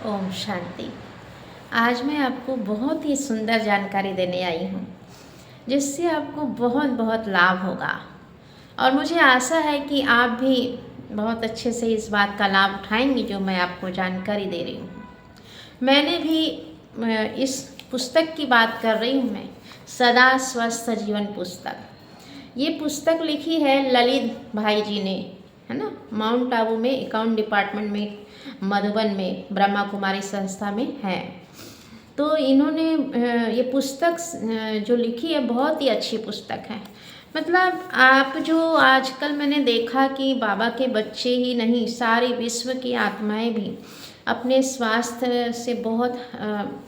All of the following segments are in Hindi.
ओम शांति। आज मैं आपको बहुत ही सुंदर जानकारी देने आई हूँ जिससे आपको बहुत बहुत लाभ होगा और मुझे आशा है कि आप भी बहुत अच्छे से इस बात का लाभ उठाएंगे जो मैं आपको जानकारी दे रही हूँ। मैंने भी इस पुस्तक की बात कर रही हूँ मैं, सदा स्वस्थ जीवन पुस्तक। ये पुस्तक लिखी है ललित भाई जी ने, है ना, माउंट आबू में अकाउंट डिपार्टमेंट में मधुबन में ब्रह्मा कुमारी संस्था में है। तो इन्होंने ये पुस्तक जो लिखी है बहुत ही अच्छी पुस्तक है। मतलब आप जो आजकल मैंने देखा कि बाबा के बच्चे ही नहीं, सारे विश्व की आत्माएं भी अपने स्वास्थ्य से बहुत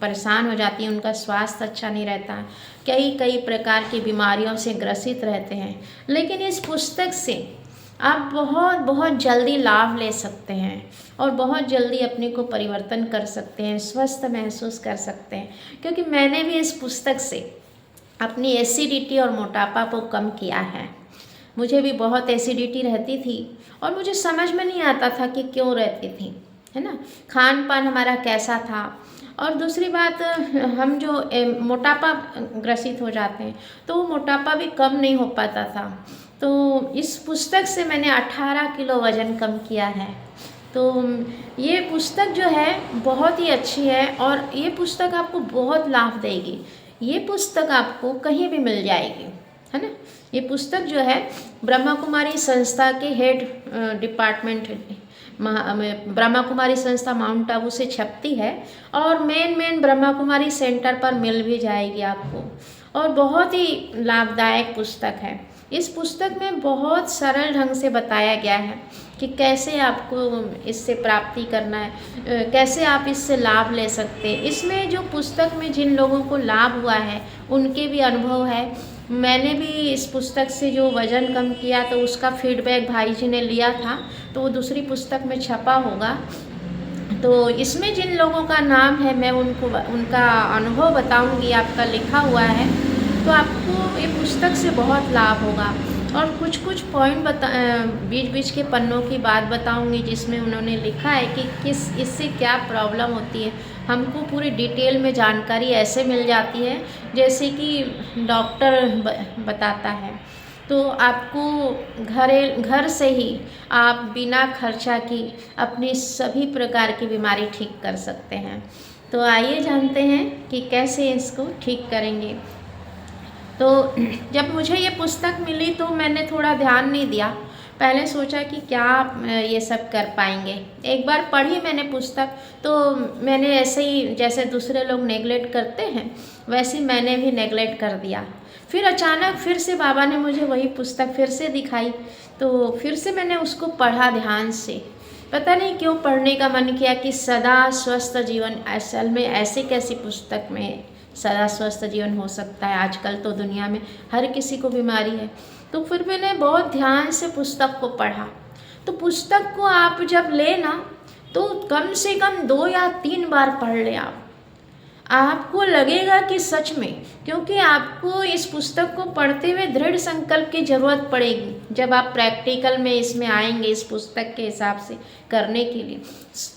परेशान हो जाती हैं। उनका स्वास्थ्य अच्छा नहीं रहता, कई प्रकार की बीमारियों से ग्रसित रहते हैं। लेकिन इस पुस्तक से आप बहुत बहुत जल्दी लाभ ले सकते हैं और बहुत जल्दी अपने को परिवर्तन कर सकते हैं, स्वस्थ महसूस कर सकते हैं। क्योंकि मैंने भी इस पुस्तक से अपनी एसिडिटी और मोटापा को कम किया है। मुझे भी बहुत एसिडिटी रहती थी और मुझे समझ में नहीं आता था कि क्यों रहती थी, है ना, खान पान हमारा कैसा था। और दूसरी बात, हम जो मोटापा ग्रसित हो जाते हैं तो वो मोटापा भी कम नहीं हो पाता था। तो इस पुस्तक से मैंने 18 किलो वज़न कम किया है। तो ये पुस्तक जो है बहुत ही अच्छी है और ये पुस्तक आपको बहुत लाभ देगी। ये पुस्तक आपको कहीं भी मिल जाएगी, है ना। ये पुस्तक जो है ब्रह्मा कुमारी संस्था के हेड डिपार्टमेंट ब्रह्मा कुमारी संस्था माउंट आबू से छपती है और मेन ब्रह्मा कुमारी सेंटर पर मिल भी जाएगी आपको। और बहुत ही लाभदायक पुस्तक है। इस पुस्तक में बहुत सरल ढंग से बताया गया है कि कैसे आपको इससे प्राप्ति करना है, कैसे आप इससे लाभ ले सकते हैं। इसमें जो पुस्तक में जिन लोगों को लाभ हुआ है उनके भी अनुभव है। मैंने भी इस पुस्तक से जो वज़न कम किया तो उसका फीडबैक भाई जी ने लिया था, तो वो दूसरी पुस्तक में छपा होगा। तो इसमें जिन लोगों का नाम है मैं उनका अनुभव बताऊंगी, आपका लिखा हुआ है। तो आपको ये पुस्तक से बहुत लाभ होगा। और कुछ पॉइंट बीच के पन्नों की बात बताऊंगी जिसमें उन्होंने लिखा है कि इससे क्या प्रॉब्लम होती है। हमको पूरी डिटेल में जानकारी ऐसे मिल जाती है जैसे कि डॉक्टर बताता है। तो आपको घर से ही आप बिना खर्चा की अपनी सभी प्रकार की बीमारी ठीक कर सकते हैं। तो आइए जानते हैं कि कैसे इसको ठीक करेंगे। तो जब मुझे ये पुस्तक मिली तो मैंने थोड़ा ध्यान नहीं दिया। पहले सोचा कि क्या ये सब कर पाएंगे। एक बार पढ़ी मैंने पुस्तक तो मैंने ऐसे ही, जैसे दूसरे लोग नेगलेक्ट करते हैं वैसे मैंने भी नेगलेक्ट कर दिया। फिर अचानक फिर से बाबा ने मुझे वही पुस्तक फिर से दिखाई, तो फिर से मैंने उसको पढ़ा ध्यान से। पता नहीं क्यों पढ़ने का मन किया कि सदा स्वस्थ जीवन, असल में ऐसे कैसी पुस्तक में सदा स्वस्थ जीवन हो सकता है। आजकल तो दुनिया में हर किसी को बीमारी है। तो फिर मैंने बहुत ध्यान से पुस्तक को पढ़ा। तो पुस्तक को आप जब लेना तो कम से कम 2 या 3 बार पढ़ ले आपको लगेगा कि सच में, क्योंकि आपको इस पुस्तक को पढ़ते हुए दृढ़ संकल्प की ज़रूरत पड़ेगी। जब आप प्रैक्टिकल में इसमें आएंगे इस पुस्तक के हिसाब से करने के लिए,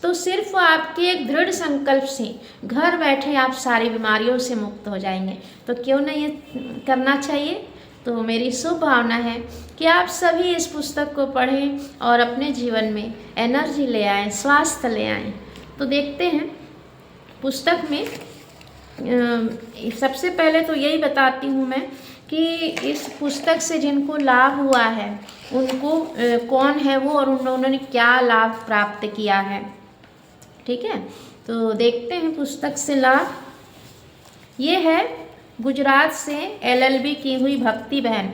तो सिर्फ आपके एक दृढ़ संकल्प से घर बैठे आप सारी बीमारियों से मुक्त हो जाएंगे। तो क्यों नहीं ये करना चाहिए। तो मेरी शुभ भावना है कि आप सभी इस पुस्तक को पढ़ें और अपने जीवन में एनर्जी ले आएँ, स्वास्थ्य ले आएँ। तो देखते हैं पुस्तक में सबसे पहले तो यही बताती हूँ मैं कि इस पुस्तक से जिनको लाभ हुआ है उनको कौन है वो और उन्होंने क्या लाभ प्राप्त किया है। ठीक है, तो देखते हैं पुस्तक से लाभ। ये है गुजरात से LLB की हुई भक्ति बहन,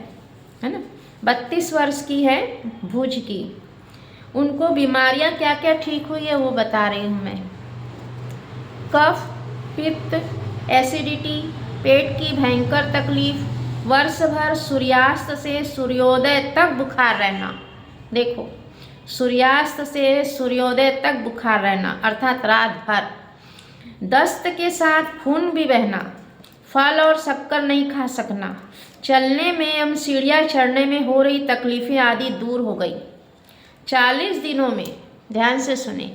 है ना, 32 वर्ष की है, भुज की। उनको बीमारियां क्या क्या ठीक हुई है वो बता रही हूँ मैं। कफ, पित्त, एसिडिटी, पेट की भयंकर तकलीफ, वर्ष भर सूर्यास्त से सूर्योदय तक बुखार रहना। देखो, सूर्यास्त से सूर्योदय तक बुखार रहना अर्थात रात भर, दस्त के साथ खून भी बहना, फल और शक्कर नहीं खा सकना, चलने में एवं सीढ़ियाँ चढ़ने में हो रही तकलीफें आदि दूर हो गई। 40 दिनों में, ध्यान से सुने,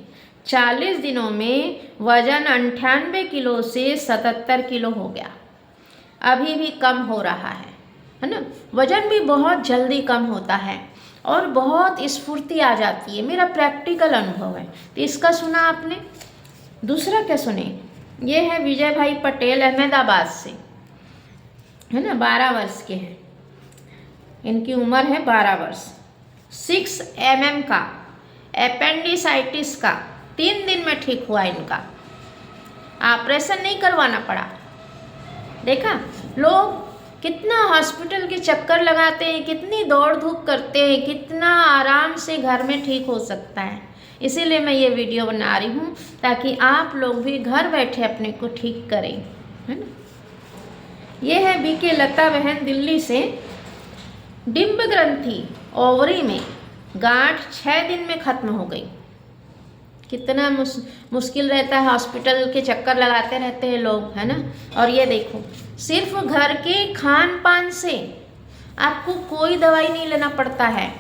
40 दिनों में वजन 98 किलो से 77 किलो हो गया। अभी भी कम हो रहा है ना। वजन भी बहुत जल्दी कम होता है और बहुत स्फूर्ति आ जाती है। मेरा प्रैक्टिकल अनुभव है। तो इसका सुना आपने। दूसरा क्या सुने, ये है विजय भाई पटेल, अहमदाबाद से, है ना। 12 वर्ष के हैं, इनकी उम्र है 12 वर्ष। 6 mm का एपेंडिसाइटिस का 3 दिन में ठीक हुआ इनका। ऑपरेशन नहीं करवाना पड़ा। देखा, लोग कितना हॉस्पिटल के चक्कर लगाते हैं, कितनी दौड़ धूप करते हैं, कितना आराम से घर में ठीक हो सकता है। इसीलिए मैं ये वीडियो बना रही हूँ ताकि आप लोग भी घर बैठे अपने को ठीक करें, है ना। ये है बीके लता बहन, दिल्ली से। डिंब ग्रंथि ओवरी में गांठ 6 दिन में खत्म हो गई। कितना मुश्किल रहता है, हॉस्पिटल के चक्कर लगाते रहते हैं लोग, है ना। और ये देखो, सिर्फ घर के खान पान से आपको कोई दवाई नहीं लेना पड़ता है।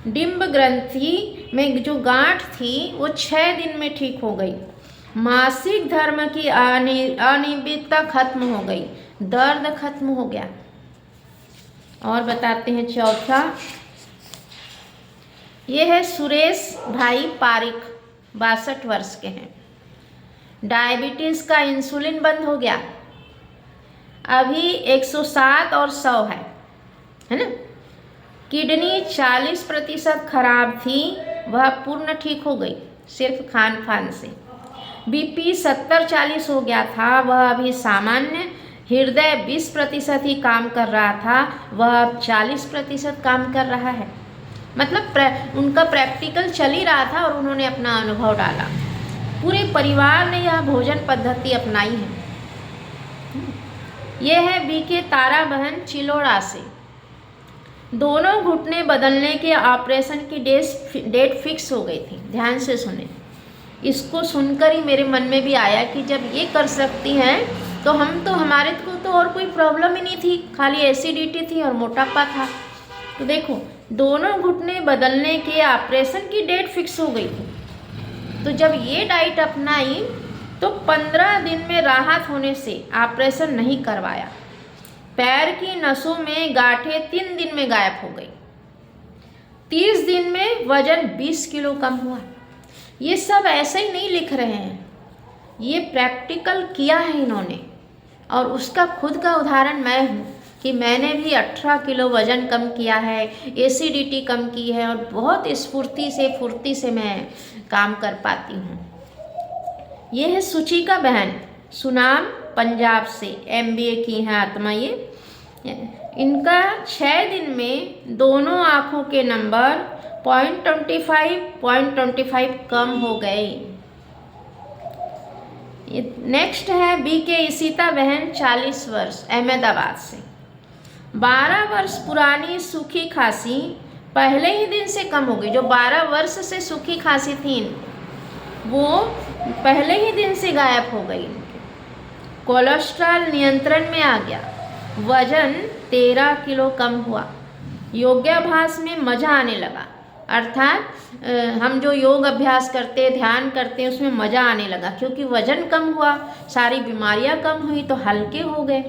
डिंब ग्रंथि में जो गांठ थी वो 6 दिन में ठीक हो गई। मासिक धर्म की अनियमितता खत्म हो गई, दर्द खत्म हो गया। और बताते हैं चौथा, ये है सुरेश भाई पारिक, 62 वर्ष के हैं। डायबिटीज़ का इंसुलिन बंद हो गया, अभी 107 और 100 है ना। किडनी 40% खराब थी, वह पूर्ण ठीक हो गई सिर्फ खान पान से। बीपी 70-40 हो गया था, वह अभी सामान्य। हृदय 20% ही काम कर रहा था, वह अब 40% काम कर रहा है। मतलब उनका प्रैक्टिकल चल ही रहा था और उन्होंने अपना अनुभव डाला। पूरे परिवार ने यह भोजन पद्धति अपनाई है। यह है बीके तारा बहन, चिलोड़ा से। दोनों घुटने बदलने के ऑपरेशन की डेट फिक्स हो गई थी। ध्यान से सुने, इसको सुनकर ही मेरे मन में भी आया कि जब ये कर सकती हैं तो हमारे को तो और कोई प्रॉब्लम ही नहीं थी, खाली एसिडिटी थी और मोटापा था। तो देखो, दोनों घुटने बदलने के ऑपरेशन की डेट फिक्स हो गई थी। तो जब ये डाइट अपनाई तो 15 दिन में राहत होने से ऑपरेशन नहीं करवाया। पैर की नसों में गांठें 3 दिन में गायब हो गई। 30 दिन में वजन 20 किलो कम हुआ। ये सब ऐसे ही नहीं लिख रहे हैं, ये प्रैक्टिकल किया है इन्होंने। और उसका खुद का उदाहरण मैं हूँ कि मैंने भी 18 किलो वज़न कम किया है, एसिडिटी कम की है और बहुत फुर्ती से मैं काम कर पाती हूँ। ये है सुचिका बहन, सुनाम, पंजाब से, MBA की हैं आत्मा ये। इनका 6 दिन में दोनों आँखों के नंबर 0.25 कम हो गए। नेक्स्ट है बीके इशिता बहन, 40 वर्ष, अहमदाबाद से। 12 वर्ष पुरानी सूखी खांसी पहले ही दिन से कम हो गई। जो 12 वर्ष से सूखी खांसी थी वो पहले ही दिन से गायब हो गई। कोलेस्ट्रॉल नियंत्रण में आ गया, वजन 13 किलो कम हुआ। योगाभ्यास में मज़ा आने लगा, अर्थात हम जो योग अभ्यास करते, ध्यान करते, उसमें मज़ा आने लगा क्योंकि वजन कम हुआ, सारी बीमारियां कम हुई तो हल्के हो गए।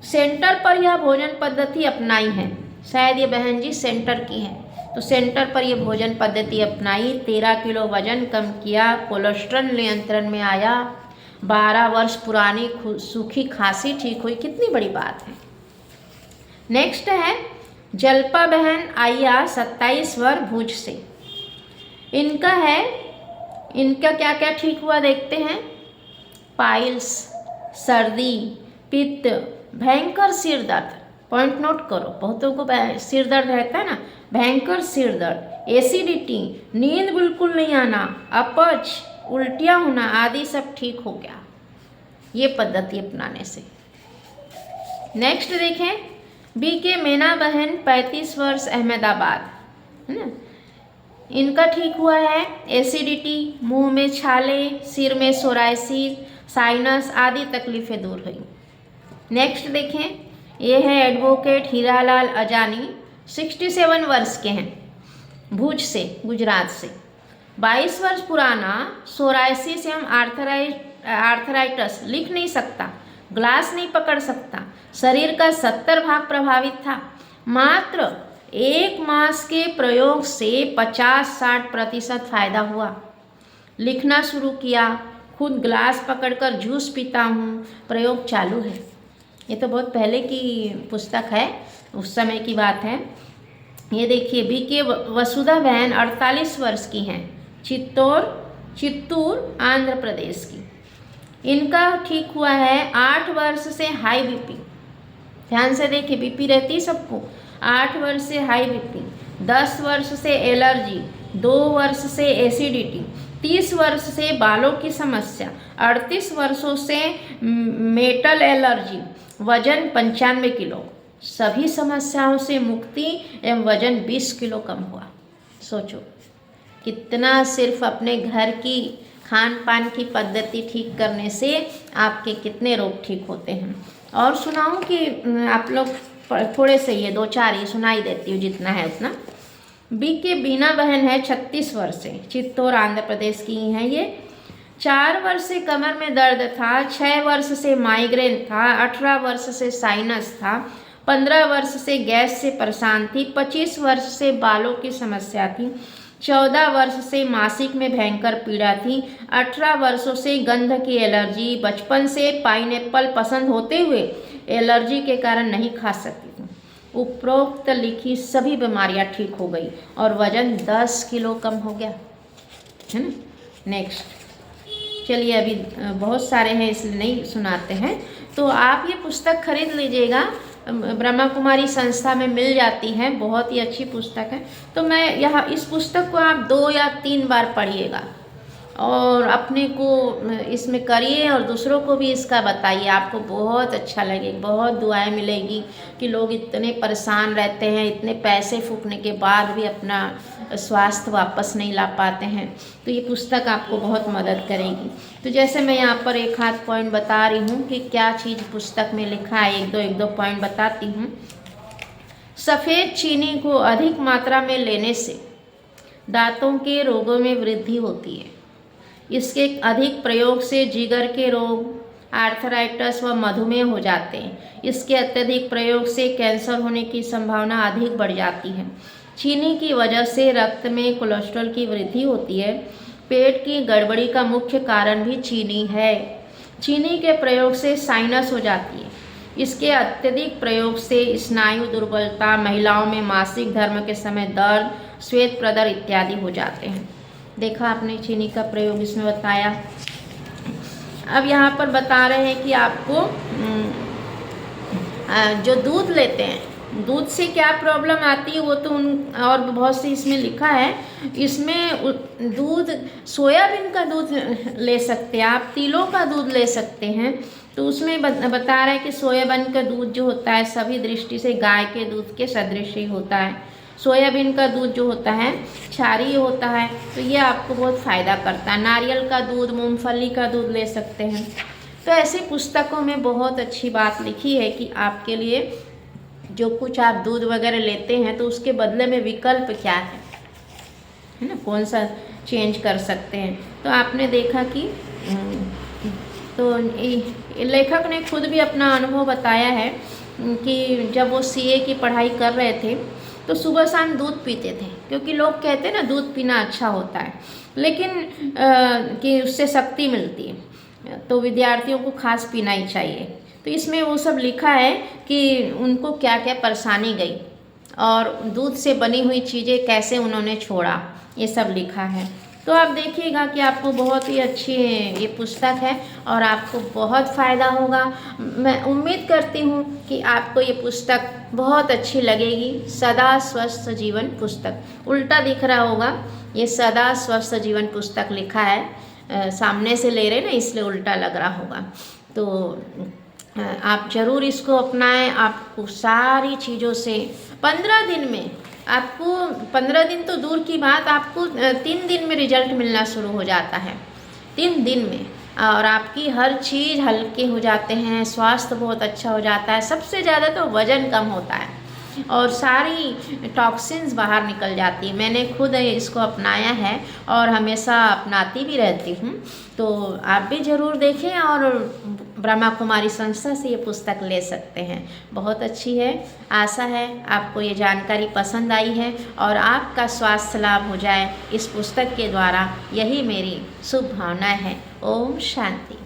सेंटर पर यह भोजन पद्धति अपनाई है, शायद ये बहन जी सेंटर की है, तो सेंटर पर यह भोजन पद्धति अपनाई। 13 किलो वजन कम किया, कोलेस्ट्रॉल नियंत्रण में आया, 12 वर्ष पुरानी सूखी खांसी ठीक हुई। कितनी बड़ी बात है। नेक्स्ट है जल्पा बहन आया, 27 वर्ष, भुज से। इनका क्या क्या ठीक हुआ देखते हैं। पाइल्स, सर्दी, पित्त, भयंकर सिर दर्द, पॉइंट नोट करो, बहुतों को सिर दर्द रहता है ना, भयंकर सिर दर्द, एसिडिटी, नींद बिल्कुल नहीं आना, अपच, उल्टियाँ होना आदि सब ठीक हो गया ये पद्धति अपनाने से। नेक्स्ट देखें बीके मीना बहन, 35 वर्ष, अहमदाबाद, है ना। इनका ठीक हुआ है एसिडिटी, मुंह में छाले, सिर में सोराइसिस, साइनस आदि तकलीफ़ें दूर हुई। नेक्स्ट देखें, ये है एडवोकेट हीरालाल अजानी, 67 वर्ष के हैं, भुज से, गुजरात से। 22 वर्ष पुराना सोरायसिस एवं आर्थराइटिस, लिख नहीं सकता, ग्लास नहीं पकड़ सकता, शरीर का 70 भाग प्रभावित था। मात्र 1 मास के प्रयोग से 50-60% फायदा हुआ। लिखना शुरू किया, खुद ग्लास पकड़कर जूस पीता हूँ, प्रयोग चालू है। ये तो बहुत पहले की पुस्तक है, उस समय की बात है। ये देखिए, बीके वसुधा बहन 48 वर्ष की हैं, चित्तूर आंध्र प्रदेश की। इनका ठीक हुआ है 8 वर्ष से हाई बीपी। ध्यान से देखिए, बीपी रहती है सबको। 8 वर्ष से हाई बीपी, 10 वर्ष से एलर्जी, 2 वर्ष से एसिडिटी, 30 वर्ष से बालों की समस्या, 38 वर्षों से मेटल एलर्जी, वजन 95 किलो, सभी समस्याओं से मुक्ति एवं वजन 20 किलो कम हुआ। सोचो कितना, सिर्फ अपने घर की खान पान की पद्धति ठीक करने से आपके कितने रोग ठीक होते हैं। और सुनाऊं कि आप लोग थोड़े से, ये 2-4 ही सुनाई देती हूँ, जितना है उतना। बीके बीना बहन है, 36 वर्ष से, चित्तौड़ आंध्र प्रदेश की हैं ये। 4 वर्ष से कमर में दर्द था, 6 वर्ष से माइग्रेन था, 18 वर्ष से साइनस था, 15 वर्ष से गैस से परेशान थी, 25 वर्ष से बालों की समस्या थी, 14 वर्ष से मासिक में भयंकर पीड़ा थी, 18 वर्षों से गंध की एलर्जी, बचपन से पाइनएप्पल पसंद होते हुए एलर्जी के कारण नहीं खा सकती थी। उपरोक्त लिखी सभी बीमारियां ठीक हो गई और वजन 10 किलो कम हो गया, है ना। नेक्स्ट, चलिए, अभी बहुत सारे हैं इसलिए नहीं सुनाते हैं। तो आप ये पुस्तक खरीद लीजिएगा, ब्रह्मा कुमारी संस्था में मिल जाती हैं, बहुत ही अच्छी पुस्तक है। तो मैं यहाँ इस पुस्तक को आप 2 या 3 बार पढ़िएगा और अपने को इसमें करिए और दूसरों को भी इसका बताइए, आपको बहुत अच्छा लगेगा। बहुत दुआएं मिलेगी कि लोग इतने परेशान रहते हैं, इतने पैसे फूकने के बाद भी अपना स्वास्थ्य वापस नहीं ला पाते हैं। तो ये पुस्तक आपको बहुत मदद करेगी। तो जैसे मैं यहाँ पर एक आध पॉइंट बता रही हूँ कि क्या चीज़ पुस्तक में लिखा है, एक दो पॉइंट बताती हूँ। सफ़ेद चीनी को अधिक मात्रा में लेने से दांतों के रोगों में वृद्धि होती है। इसके अधिक प्रयोग से जिगर के रोग, आर्थराइटिस व मधुमेह हो जाते हैं। इसके अत्यधिक प्रयोग से कैंसर होने की संभावना अधिक बढ़ जाती है। चीनी की वजह से रक्त में कोलेस्ट्रॉल की वृद्धि होती है। पेट की गड़बड़ी का मुख्य कारण भी चीनी है। चीनी के प्रयोग से साइनस हो जाती है। इसके अत्यधिक प्रयोग से स्नायु दुर्बलता, महिलाओं में मासिक धर्म के समय दर्द, श्वेत प्रदर इत्यादि हो जाते हैं। देखा आपने चीनी का प्रयोग इसमें बताया। अब यहाँ पर बता रहे हैं कि आपको जो दूध लेते हैं, दूध से क्या प्रॉब्लम आती है वो तो और बहुत सी इसमें लिखा है। इसमें दूध, सोयाबीन का दूध ले सकते हैं आप, तिलों का दूध ले सकते हैं। तो उसमें बता रहा है कि सोयाबीन का दूध जो होता है सभी दृष्टि से गाय के दूध के सदृश ही होता है। सोयाबीन का दूध जो होता है क्षारीय होता है, तो ये आपको बहुत फ़ायदा करता है। नारियल का दूध, मूंगफली का दूध ले सकते हैं। तो ऐसी पुस्तकों में बहुत अच्छी बात लिखी है कि आपके लिए जो कुछ आप दूध वगैरह लेते हैं तो उसके बदले में विकल्प क्या है ना, कौन सा चेंज कर सकते हैं। तो आपने देखा कि तो लेखक ने खुद भी अपना अनुभव बताया है कि जब वो सीए की पढ़ाई कर रहे थे तो सुबह शाम दूध पीते थे, क्योंकि लोग कहते हैं ना दूध पीना अच्छा होता है, लेकिन कि उससे शक्ति मिलती है, तो विद्यार्थियों को खास पीना ही चाहिए। तो इसमें वो सब लिखा है कि उनको क्या क्या परेशानी गई और दूध से बनी हुई चीज़ें कैसे उन्होंने छोड़ा, ये सब लिखा है। तो आप देखिएगा कि आपको बहुत ही अच्छी ये पुस्तक है और आपको बहुत फ़ायदा होगा। मैं उम्मीद करती हूँ कि आपको ये पुस्तक बहुत अच्छी लगेगी। सदा स्वस्थ जीवन पुस्तक, उल्टा दिख रहा होगा, ये सदा स्वस्थ जीवन पुस्तक लिखा है, सामने से ले रहे ना इसलिए उल्टा लग रहा होगा। तो आप ज़रूर इसको अपनाएं। आपको सारी चीज़ों से 15 दिन में, आपको 15 दिन तो दूर की बात, आपको 3 दिन में रिजल्ट मिलना शुरू हो जाता है, 3 दिन में। और आपकी हर चीज़ हल्के हो जाते हैं, स्वास्थ्य बहुत अच्छा हो जाता है। सबसे ज़्यादा तो वज़न कम होता है। और सारी टॉक्सिन्स बाहर निकल जाती है। मैंने खुद इसको अपनाया है और हमेशा अपनाती भी रहती हूँ। तो आप भी ज़रूर देखें और ब्रह्मा कुमारी संस्था से ये पुस्तक ले सकते हैं, बहुत अच्छी है। आशा है आपको ये जानकारी पसंद आई है और आपका स्वास्थ्य लाभ हो जाए इस पुस्तक के द्वारा, यही मेरी शुभ भावना है। ओम शांति।